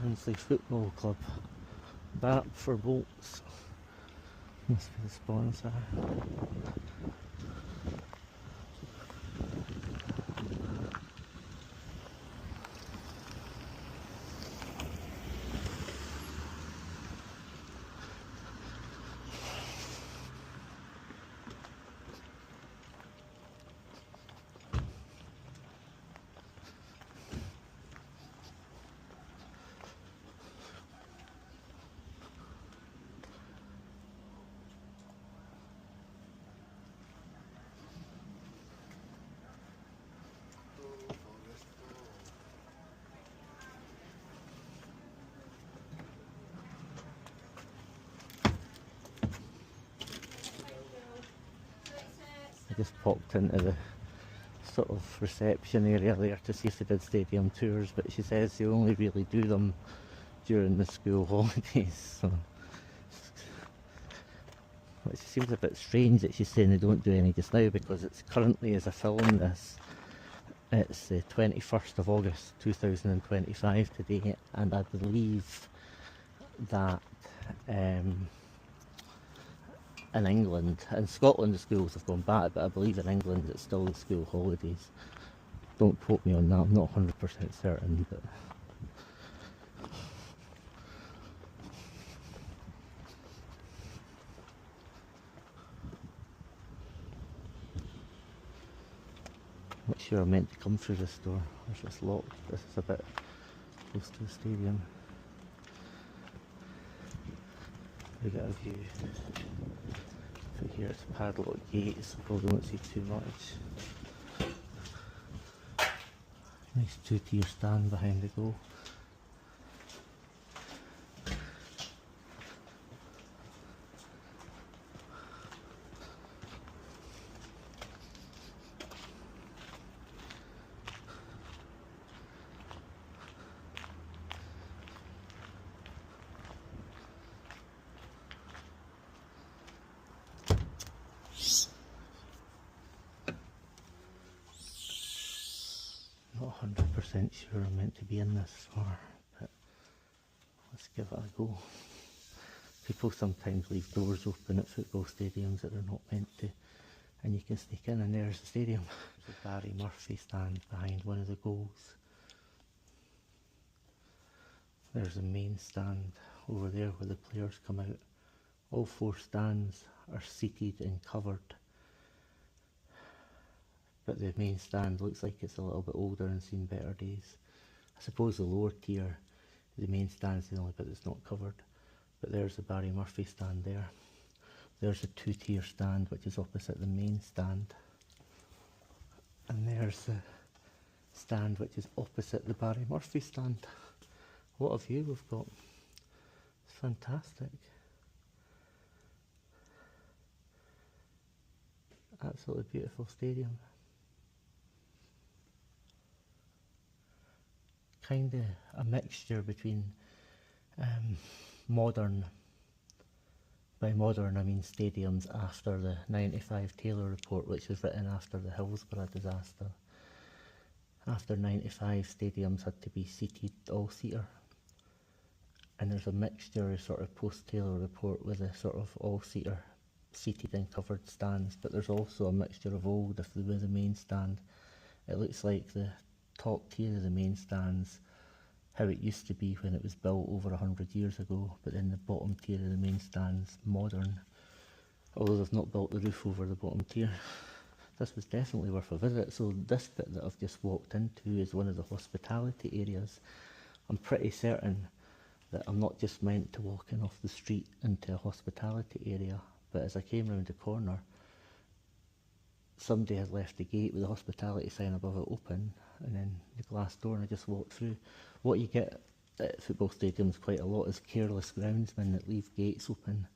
Barnsley Football Club. Bat for bolts. Must be the sponsor. I just popped into the sort of reception area there to see if they did stadium tours, but she says they only really do them during the school holidays, so which seems a bit strange that she's saying they don't do any just now, because it's currently, as I film this, it's the 21st of August 2025 today, and I believe that in England, in Scotland the schools have gone back, but I believe in England it's still the school holidays. Don't quote me on that, I'm not 100% certain, but I'm not sure I'm meant to come through this door, it's just locked. This is a bit close to the stadium. We get a view. Through here it's padlocked gates, I probably won't see too much. Nice two-tier stand behind the goal. Not 100% sure I'm meant to be in this far, but let's give it a go. People sometimes leave doors open at football stadiums that they're not meant to, and you can sneak in, and there's the stadium. There's a Barry Murphy stand behind one of the goals. There's the main stand over there where the players come out. All four stands are seated and covered, but the main stand looks like it's a little bit older and seen better days. I suppose the lower tier, the main stand's the only bit that's not covered, but there's the Barry Murphy stand there. There's a two-tier stand which is opposite the main stand, and there's the stand which is opposite the Barry Murphy stand. What a view we've got. It's fantastic. Absolutely beautiful stadium. Kind of a mixture between modern, by modern I mean stadiums after the 95 Taylor report, which was written after the Hillsborough disaster. After 95, stadiums had to be seated, all-seater, and there's a mixture of sort of post-Taylor report with a sort of all-seater seated and covered stands, but there's also a mixture of old. If there was a main stand, it looks like the top tier of the main stands, how it used to be when it was built over 100 years ago, but then the bottom tier of the main stands modern, although they've not built the roof over the bottom tier. This was definitely worth a visit. So this bit that I've just walked into is one of the hospitality areas. I'm pretty certain that I'm not just meant to walk in off the street into a hospitality area, but as I came round the corner, somebody had left the gate with the hospitality sign above it open, and then the glass door, and I just walked through. What you get at football stadiums quite a lot is careless groundsmen that leave gates open.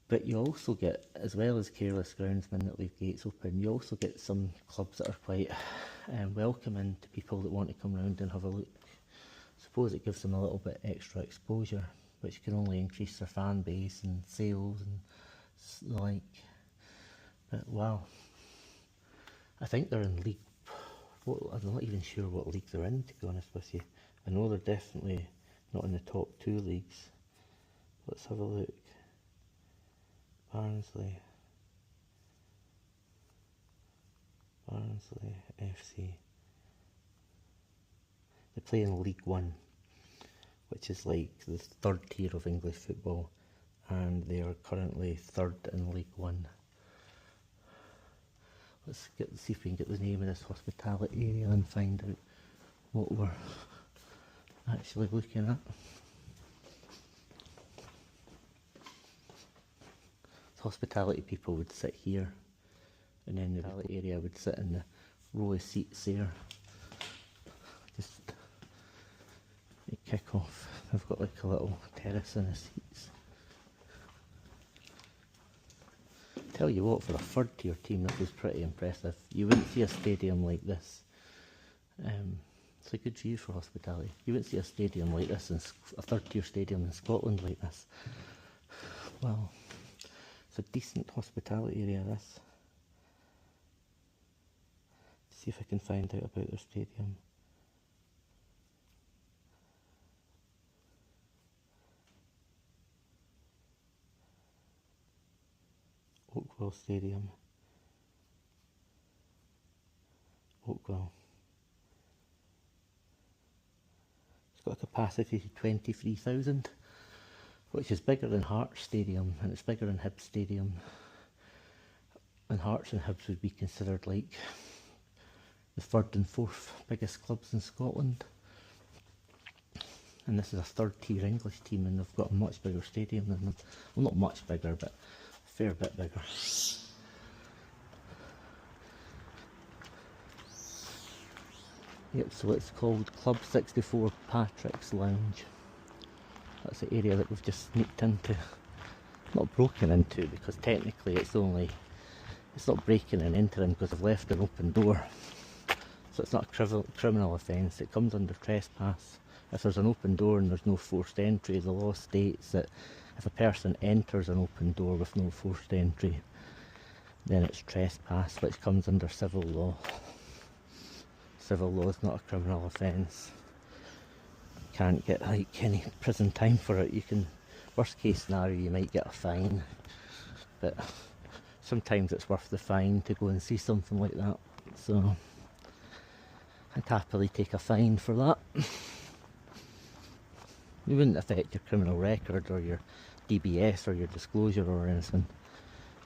But you also get, as well as careless groundsmen that leave gates open, you also get some clubs that are quite welcoming to people that want to come round and have a look. I suppose it gives them a little bit extra exposure, which can only increase their fan base and sales and the like. But wow, I think they're in League, I'm not even sure what league they're in, to be honest with you. I know they're definitely not in the top 2 leagues. Let's have a look. Barnsley FC. They play in League One, which is like the 3rd tier of English football, and they are currently 3rd in League One. Let's see if we can get the name of this hospitality area and find out what we're actually looking at. The hospitality people would sit here, and then the hospitality area would sit in the row of seats there. Just kick off. They've got like a little terrace in the seats. Tell you what, for a 3rd tier team, that was pretty impressive. You wouldn't see a stadium like this. It's a good view for hospitality. You wouldn't see a stadium like this, a 3rd tier stadium in Scotland like this. Well, it's a decent hospitality area, this. See if I can find out about their stadium. Oakwell Stadium. Oakwell. It's got a capacity of 23,000, which is bigger than Hearts Stadium, and it's bigger than Hibs Stadium. And Hearts and Hibs would be considered like the 3rd and 4th biggest clubs in Scotland. And this is a 3rd tier English team, and they've got a much bigger stadium than them. Well, not much bigger, but a fair bit bigger. Yep, so it's called Club 64 Patrick's Lounge. That's the area that we've just sneaked into. Not broken into, because technically it's not breaking and entering because I've left an open door. So it's not a criminal offence. It comes under trespass. If there's an open door and there's no forced entry, the law states that if a person enters an open door with no forced entry, then it's trespass, which comes under civil law. Civil law is not a criminal offence. You can't get like any prison time for it. You can, worst case scenario, you might get a fine, but sometimes it's worth the fine to go and see something like that. So I'd happily take a fine for that. It wouldn't affect your criminal record or your DBS or your disclosure or anything.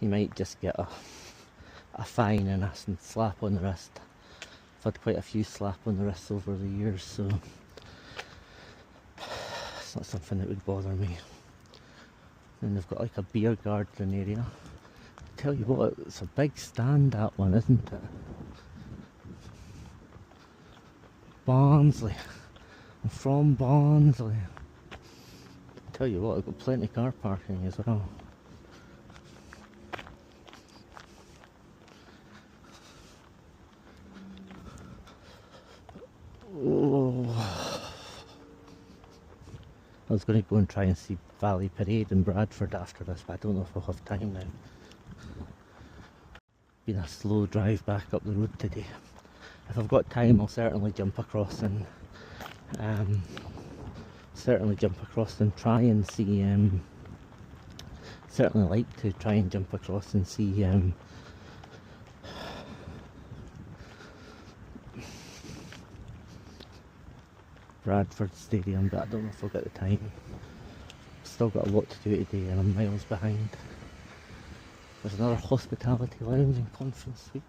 You might just get a fine and a slap on the wrist. I've had quite a few slap on the wrists over the years, so it's not something that would bother me. And they've got like a beer garden area. I tell you what, it's a big stand, that one, isn't it? Barnsley. I'm from Barnsley. I tell you what, I've got plenty of car parking as well. Oh. I was going to go and try and see Valley Parade in Bradford after this, but I don't know if I'll have time now. Been a slow drive back up the road today. If I've got time, I'll certainly jump across and try and see. Certainly like to try and jump across and see Bradford Stadium, but I don't know if I'll get the time. Still got a lot to do today and I'm miles behind. There's another hospitality lounge and conference suite.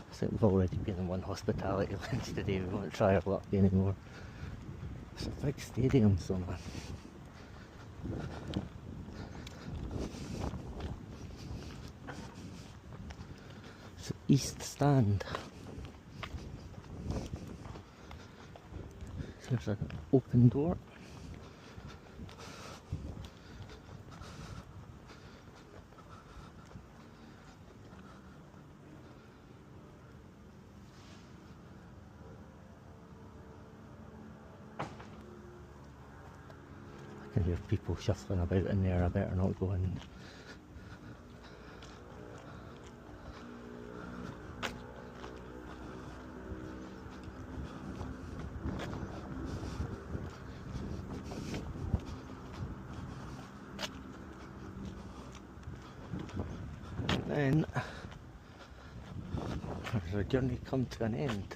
I think we've already been in one hospitality lounge today, we won't try our luck anymore. It's a big stadium, so man. It's East Stand. There's an open door. I can hear people shuffling about in there, I better not go in. Then has our journey come to an end?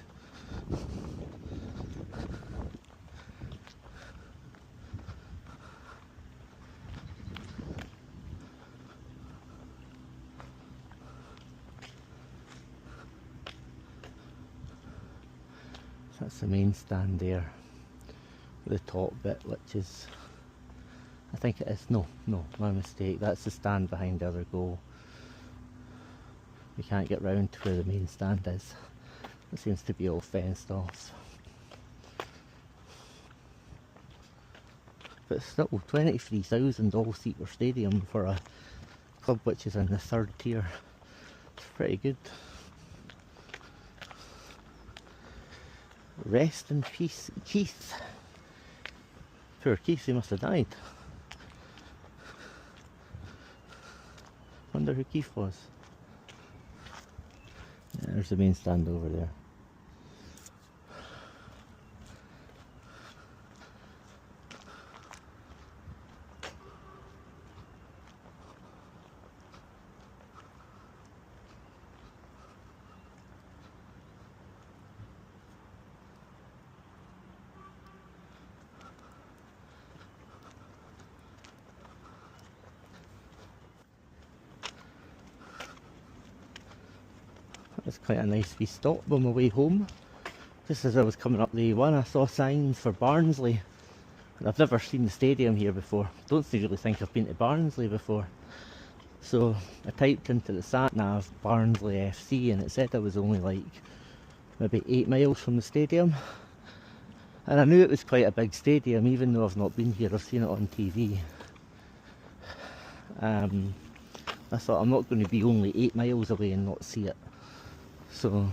So that's the main stand there, the top bit, which is, I think it is, no, my mistake, that's the stand behind the other goal. We can't get round to where the main stand is. It seems to be all fenced off. But still, 23,000 all-seater stadium for a club which is in the third tier. It's pretty good. Rest in peace, Keith. Poor Keith, he must have died. Wonder who Keith was. Yeah, there's the main stand over there. It's quite a nice wee stop on my way home. Just as I was coming up the A1, I saw signs for Barnsley. And I've never seen the stadium here before. Don't really think I've been to Barnsley before. So I typed into the sat nav Barnsley FC and it said I was only like maybe 8 miles from the stadium. And I knew it was quite a big stadium, even though I've not been here. I've seen it on TV. I thought I'm not going to be only 8 miles away and not see it. So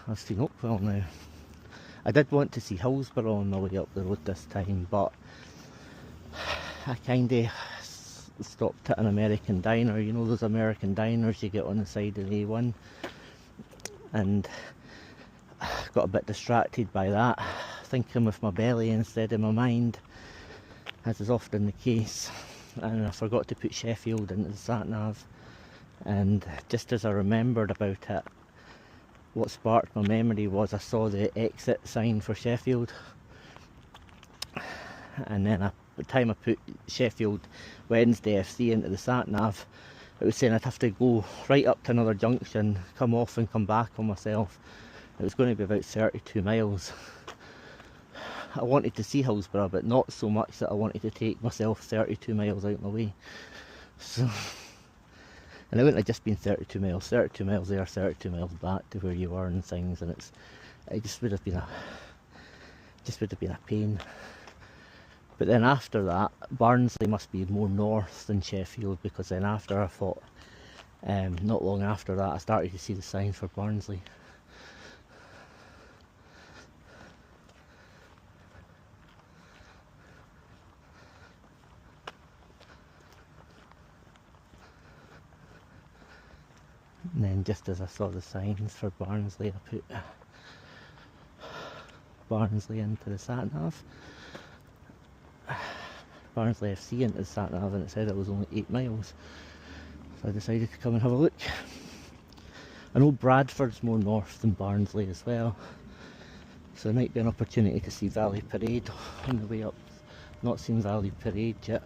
I've seen Oakwell now. I did want to see Hillsborough on the way up the road this time, but I kinda stopped at an American diner. You know those American diners you get on the side of the A1, and got a bit distracted by that, thinking with my belly instead of my mind, as is often the case, and I forgot to put Sheffield into the sat nav. And just as I remembered about it, what sparked my memory was I saw the exit sign for Sheffield, and then by the time I put Sheffield Wednesday FC into the sat nav, it was saying I'd have to go right up to another junction, come off and come back on myself. It was going to be about 32 miles. I wanted to see Hillsborough, but not so much that I wanted to take myself 32 miles out of my way. So, and it wouldn't have just been 32 miles there, 32 miles back to where you were and things, and it just would have been a pain. But then after that, Barnsley must be more north than Sheffield, because then after I thought, not long after that, I started to see the sign for Barnsley. And then just as I saw the signs for Barnsley, I put Barnsley into the sat nav. Barnsley FC into the sat nav, and it said it was only 8 miles. So I decided to come and have a look. I know Bradford's more north than Barnsley as well, so there might be an opportunity to see Valley Parade on the way up. Not seen Valley Parade yet.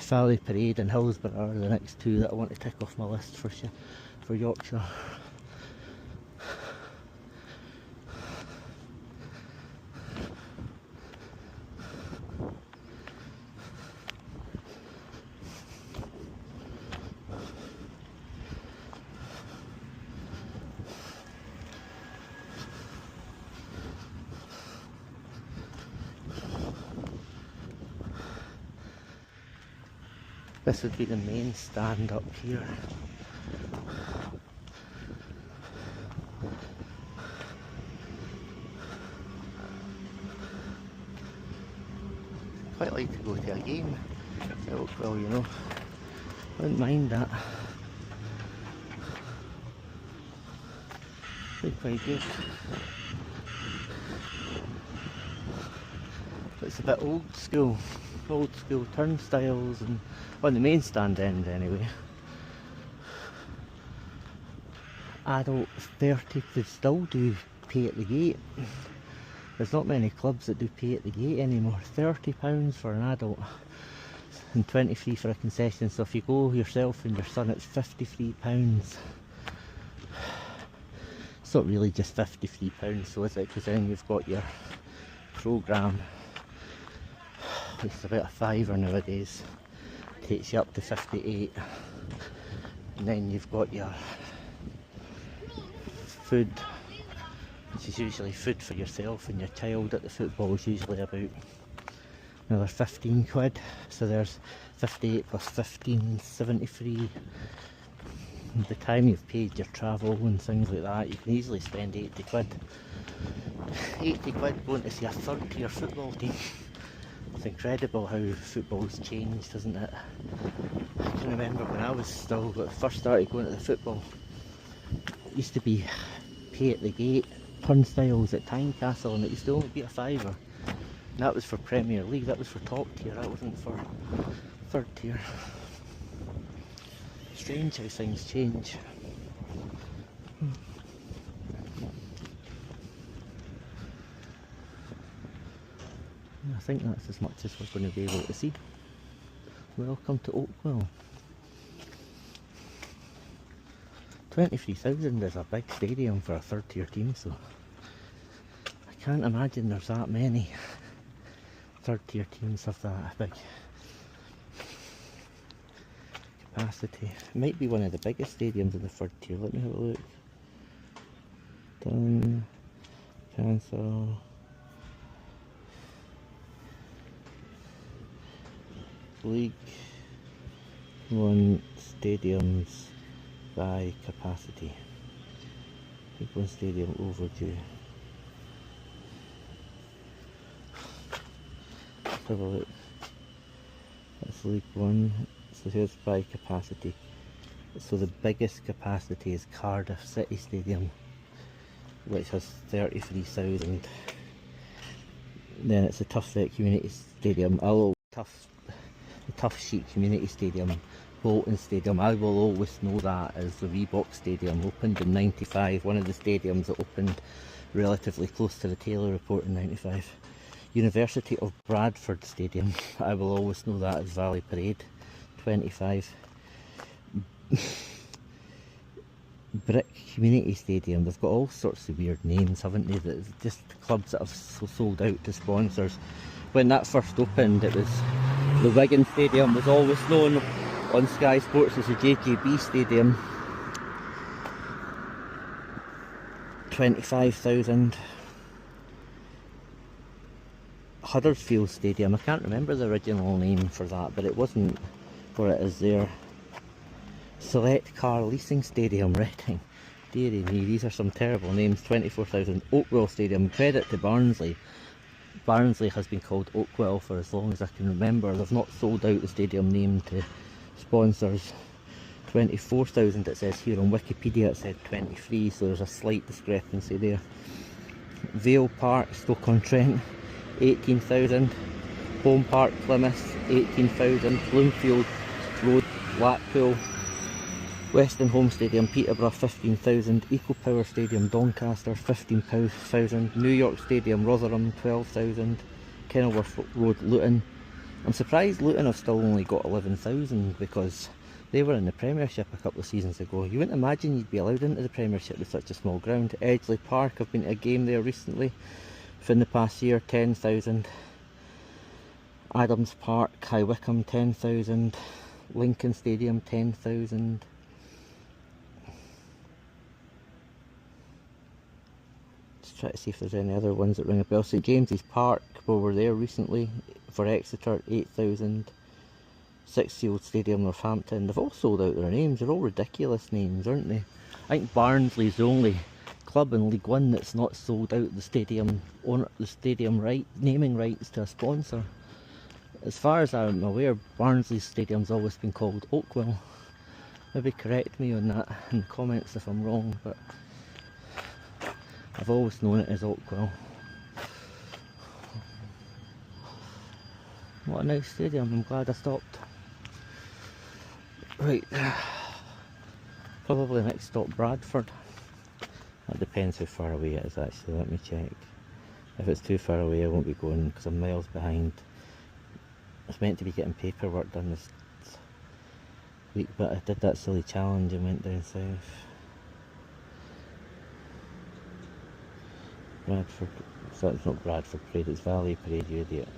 Valley Parade and Hillsborough are the next two that I want to tick off my list for Yorkshire. This would be the main stand up here. Quite like to go to a game at Oakwell, you know. Wouldn't mind that. Be quite good. But it's a bit old school. old school turnstiles, and on the main stand end anyway. Adult 30 could still do pay at the gate. There's not many clubs that do pay at the gate anymore. £30 for an adult and 23 for a concession. So if you go yourself and your son, it's £53. It's not really just £53, so is it? Because then you've got your programme, which is about a fiver nowadays, takes you up to 58, and then you've got your food, which is usually food for yourself and your child at the football, is usually about another 15 quid. So there's 58 plus 15, 73. The time you've paid your travel and things like that, you can easily spend 80 quid. 80 quid going to see a third tier football team. It's incredible how football's changed, isn't it? I can remember when I was still first started going to the football, it used to be pay at the gate, turnstiles at Tynecastle, and it used to only be a fiver. And that was for Premier League, that was for top tier, that wasn't for third tier. Strange how things change. I think that's as much as we're going to be able to see. Welcome to Oakwell. 23,000 is a big stadium for a third tier team, so I can't imagine there's that many third tier teams have that big capacity. It might be one of the biggest stadiums in the third tier. Let me have a look. Done. Cancel. League One stadiums by capacity. League One stadium overdue. Let's have a look. That's League One. So here's by capacity. So the biggest capacity is Cardiff City Stadium, which has 33,000. Then it's the Tough Vet Community Stadium. The Tough Sheet Community Stadium, Bolton Stadium. I will always know that as the Reebok Stadium, opened in '95. One of the stadiums that opened relatively close to the Taylor Report in '95. University of Bradford Stadium. I will always know that as Valley Parade. 25. Brick Community Stadium. They've got all sorts of weird names, haven't they? That's just clubs that have sold out to sponsors. When that first opened, it was the Wigan Stadium was always known on Sky Sports as the JKB Stadium. 25,000. Huddersfield Stadium. I can't remember the original name for that, but it wasn't what it is there. Select Car Leasing Stadium, Reading. Deary me, these are some terrible names. 24,000. Oakwell Stadium. Credit to Barnsley. Barnsley has been called Oakwell for as long as I can remember. They've not sold out the stadium name to sponsors. 24,000 it says here on Wikipedia. It said 23, so there's a slight discrepancy there. Vale Park, Stoke-on-Trent, 18,000. Home Park, Plymouth, 18,000. Bloomfield Road, Blackpool. Western Home Stadium, Peterborough, 15,000. Eco Power Stadium, Doncaster, 15,000. New York Stadium, Rotherham, 12,000. Kenilworth Road, Luton. I'm surprised Luton have still only got 11,000 because they were in the Premiership a couple of seasons ago. You wouldn't imagine you'd be allowed into the Premiership with such a small ground. Edgeley Park, I've been to a game there recently within the past year, 10,000. Adams Park, High Wycombe, 10,000. Lincoln Stadium, 10,000. Try to see if there's any other ones that ring a bell. St James's Park, we were there recently for Exeter, 8,000. Sixfield Stadium, Northampton. They've all sold out their names. They're all ridiculous names, aren't they? I think Barnsley's the only club in League One that's not sold out the stadium naming rights to a sponsor. As far as I'm aware, Barnsley's stadium's always been called Oakwell. Maybe correct me on that in the comments if I'm wrong, but I've always known it as Oakwell. What a nice stadium, I'm glad I stopped. Right, probably next stop Bradford. That depends how far away it is actually, let me check. If it's too far away I won't be going because I'm miles behind. I was meant to be getting paperwork done this week, but I did that silly challenge and went down south. Bradford, so it's not Bradford Parade, it's Valley Parade, you idiot.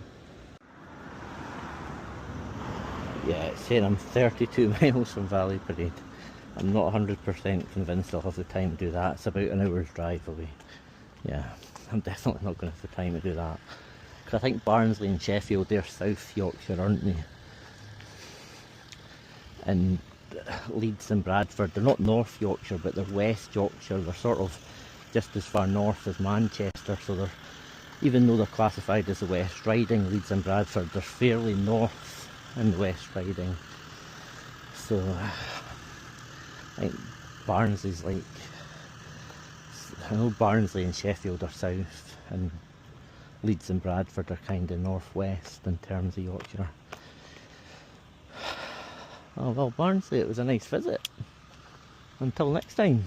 Yeah, it's saying I'm 32 miles from Valley Parade. I'm not 100% convinced I'll have the time to do that. It's about an hour's drive away. Yeah, I'm definitely not going to have the time to do that. Because I think Barnsley and Sheffield, they're South Yorkshire, aren't they? And Leeds and Bradford, they're not North Yorkshire, but they're West Yorkshire. They're sort of just as far north as Manchester, so they're, even though they're classified as the West Riding, Leeds and Bradford, they're fairly north in the West Riding. So I think Barnsley's like, I know Barnsley and Sheffield are south, and Leeds and Bradford are kind of northwest in terms of Yorkshire. Oh well, Barnsley, it was a nice visit. Until next time.